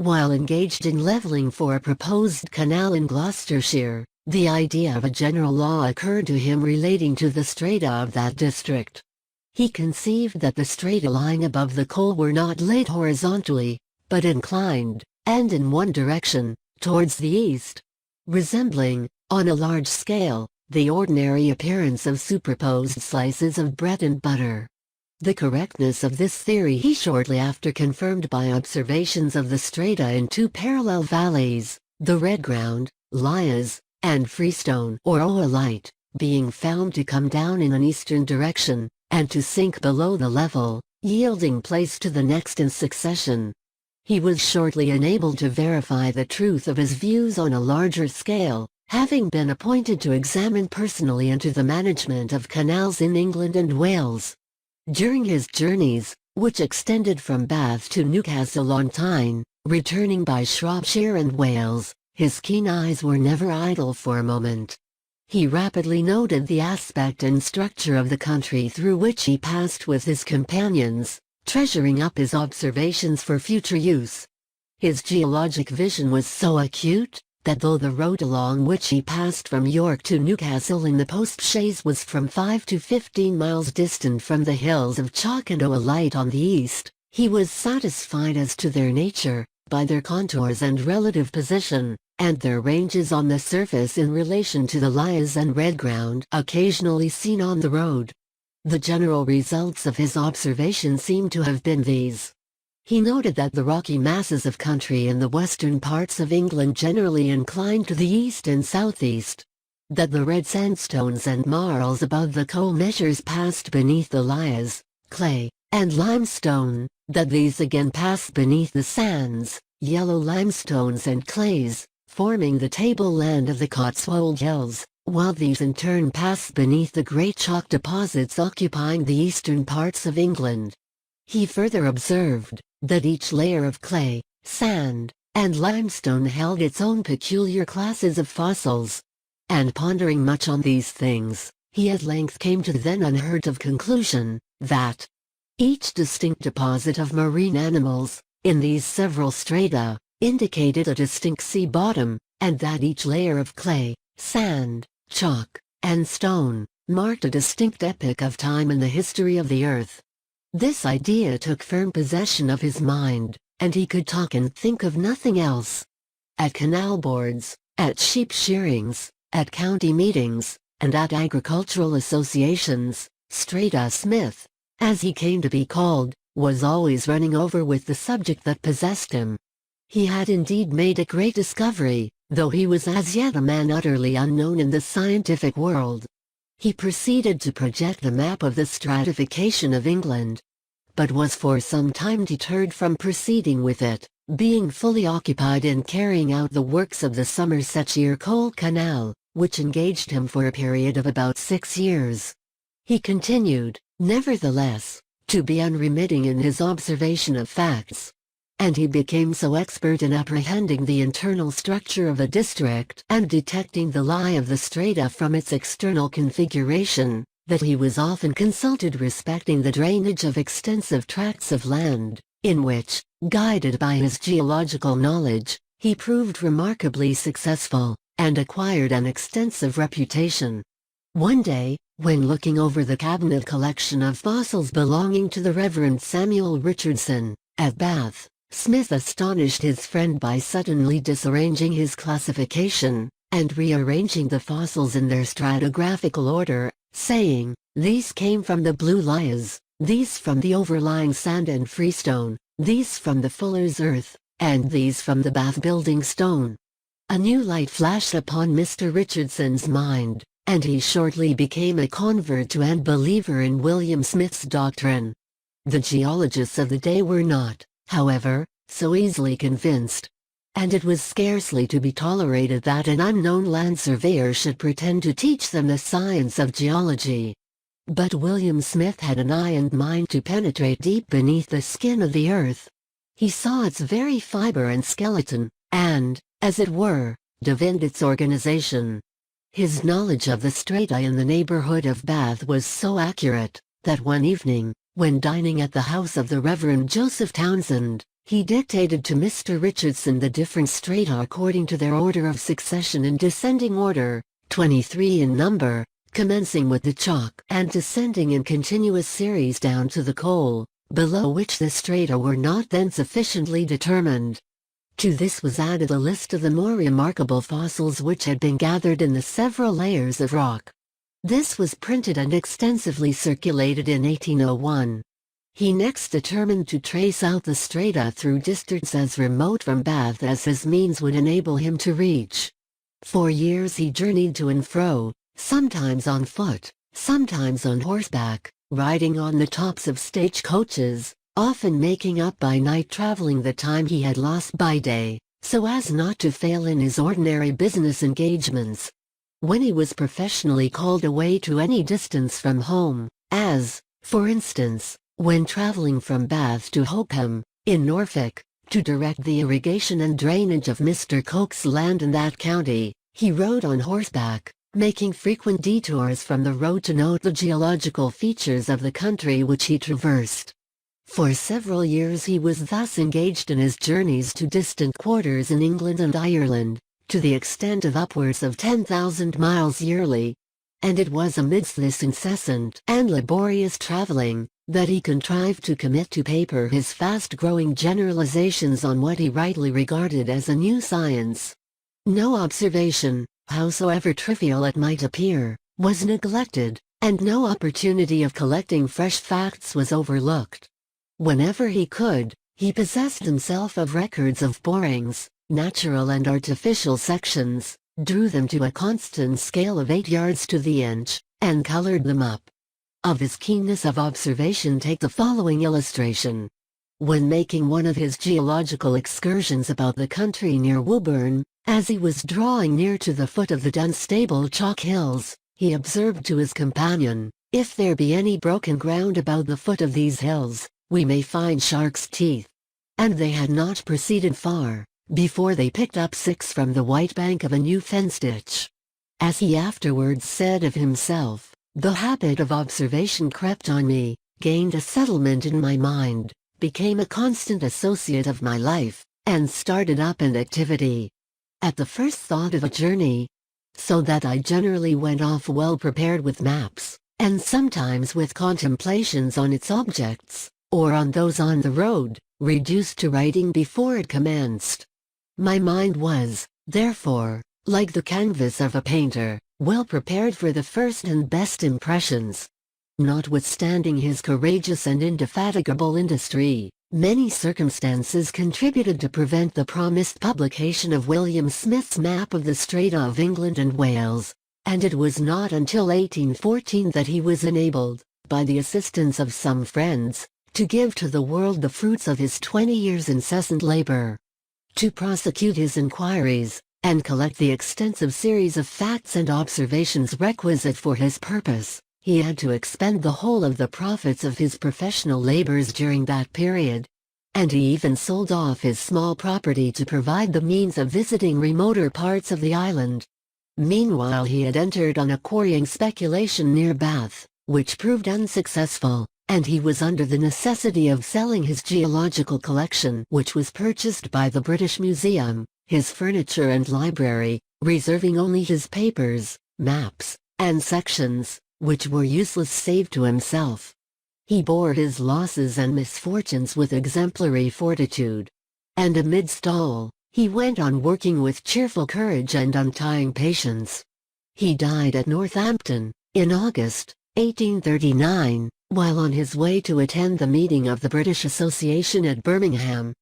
While engaged in levelling for a proposed canal in Gloucestershire, the idea of a general law occurred to him relating to the strata of that district. He conceived that the strata lying above the coal were not laid horizontally, but inclined, and in one direction, towards the east, resembling, on a large scale, the ordinary appearance of superposed slices of bread and butter. The correctness of this theory he shortly after confirmed by observations of the strata in two parallel valleys, the Red Ground, Lias, and Freestone or Oolite, being found to come down in an eastern direction, and to sink below the level, yielding place to the next in succession. He was shortly enabled to verify the truth of his views on a larger scale, having been appointed to examine personally into the management of canals in England and Wales. During his journeys, which extended from Bath to Newcastle on Tyne, returning by Shropshire and Wales, his keen eyes were never idle for a moment. He rapidly noted the aspect and structure of the country through which he passed with his companions, treasuring up his observations for future use. His geologic vision was so acute, that though the road along which he passed from York to Newcastle in the post-chaise was from 5 to 15 miles distant from the hills of Chalk and Oolite on the east, he was satisfied as to their nature, by their contours and relative position, and their ranges on the surface in relation to the Lias and Red Ground occasionally seen on the road. The general results of his observation seem to have been these. He noted that the rocky masses of country in the western parts of England generally inclined to the east and southeast. That the red sandstones and marls above the coal measures passed beneath the Lias, clay, and limestone, that these again passed beneath the sands, yellow limestones and clays, forming the tableland of the Cotswold Hills, while these in turn passed beneath the great chalk deposits occupying the eastern parts of England. He further observed that each layer of clay, sand, and limestone held its own peculiar classes of fossils. And pondering much on these things, he at length came to the then unheard of conclusion, that each distinct deposit of marine animals, in these several strata, indicated a distinct sea bottom, and that each layer of clay, sand, chalk, and stone, marked a distinct epoch of time in the history of the earth. This idea took firm possession of his mind, and he could talk and think of nothing else. At canal boards, at sheep shearings, at county meetings, and at agricultural associations, Strata Smith, as he came to be called, was always running over with the subject that possessed him. He had indeed made a great discovery, though he was as yet a man utterly unknown in the scientific world. He proceeded to project a map of the stratification of England, but was for some time deterred from proceeding with it, being fully occupied in carrying out the works of the Somersetshire Coal Canal, which engaged him for a period of about 6 years. He continued, nevertheless, to be unremitting in his observation of facts, and he became so expert in apprehending the internal structure of a district and detecting the lie of the strata from its external configuration, that he was often consulted respecting the drainage of extensive tracts of land, in which, guided by his geological knowledge, he proved remarkably successful, and acquired an extensive reputation. One day, when looking over the cabinet collection of fossils belonging to the Reverend Samuel Richardson, at Bath, Smith astonished his friend by suddenly disarranging his classification, and rearranging the fossils in their stratigraphical order, saying, "These came from the Blue Lias, these from the overlying sand and freestone, these from the Fuller's earth, and these from the Bath building stone." A new light flashed upon Mr. Richardson's mind, and he shortly became a convert to and believer in William Smith's doctrine. The geologists of the day were not, however, so easily convinced, and it was scarcely to be tolerated that an unknown land surveyor should pretend to teach them the science of geology. But William Smith had an eye and mind to penetrate deep beneath the skin of the earth. He saw its very fiber and skeleton, and, as it were, divined its organization. His knowledge of the strata in the neighborhood of Bath was so accurate, that one evening, when dining at the house of the Reverend Joseph Townsend, He dictated to Mr. Richardson the different strata according to their order of succession in descending order, 23 in number, commencing with the chalk and descending in continuous series down to the coal, below which the strata were not then sufficiently determined. To this was added a list of the more remarkable fossils which had been gathered in the several layers of rock. This was printed and extensively circulated in 1801. He next determined to trace out the strata through districts as remote from Bath as his means would enable him to reach. For years he journeyed to and fro, sometimes on foot, sometimes on horseback, riding on the tops of stagecoaches, often making up by night traveling the time he had lost by day, so as not to fail in his ordinary business engagements. When he was professionally called away to any distance from home, as, for instance, when traveling from Bath to Hopham, in Norfolk, to direct the irrigation and drainage of Mr. Coke's land in that county, he rode on horseback, making frequent detours from the road to note the geological features of the country which he traversed. For several years he was thus engaged in his journeys to distant quarters in England and Ireland, to the extent of upwards of 10,000 miles yearly. And it was amidst this incessant and laborious traveling, that he contrived to commit to paper his fast-growing generalizations on what he rightly regarded as a new science. No observation, howsoever trivial it might appear, was neglected, and no opportunity of collecting fresh facts was overlooked. Whenever he could, he possessed himself of records of borings, natural and artificial sections, drew them to a constant scale of 8 yards to the inch, and colored them up. Of his keenness of observation take the following illustration. When making one of his geological excursions about the country near Woburn, as he was drawing near to the foot of the Dunstable Chalk Hills, he observed to his companion, "If there be any broken ground about the foot of these hills, we may find sharks' teeth." And they had not proceeded far, before they picked up 6 from the white bank of a new fence ditch. As he afterwards said of himself, "The habit of observation crept on me, gained a settlement in my mind, became a constant associate of my life, and started up in activity at the first thought of a journey, so that I generally went off well prepared with maps, and sometimes with contemplations on its objects, or on those on the road, reduced to writing before it commenced. My mind was, therefore, like the canvas of a painter, well prepared for the first and best impressions." Notwithstanding his courageous and indefatigable industry, many circumstances contributed to prevent the promised publication of William Smith's map of the Strata of England and Wales, and it was not until 1814 that he was enabled, by the assistance of some friends, to give to the world the fruits of his 20 years' incessant labor. To prosecute his inquiries, and collect the extensive series of facts and observations requisite for his purpose, he had to expend the whole of the profits of his professional labors during that period. And he even sold off his small property to provide the means of visiting remoter parts of the island. Meanwhile he had entered on a quarrying speculation near Bath, which proved unsuccessful, and he was under the necessity of selling his geological collection, which was purchased by the British Museum, his furniture and library, reserving only his papers, maps, and sections, which were useless save to himself. He bore his losses and misfortunes with exemplary fortitude. And amidst all, he went on working with cheerful courage and untiring patience. He died at Northampton, in August, 1839, while on his way to attend the meeting of the British Association at Birmingham,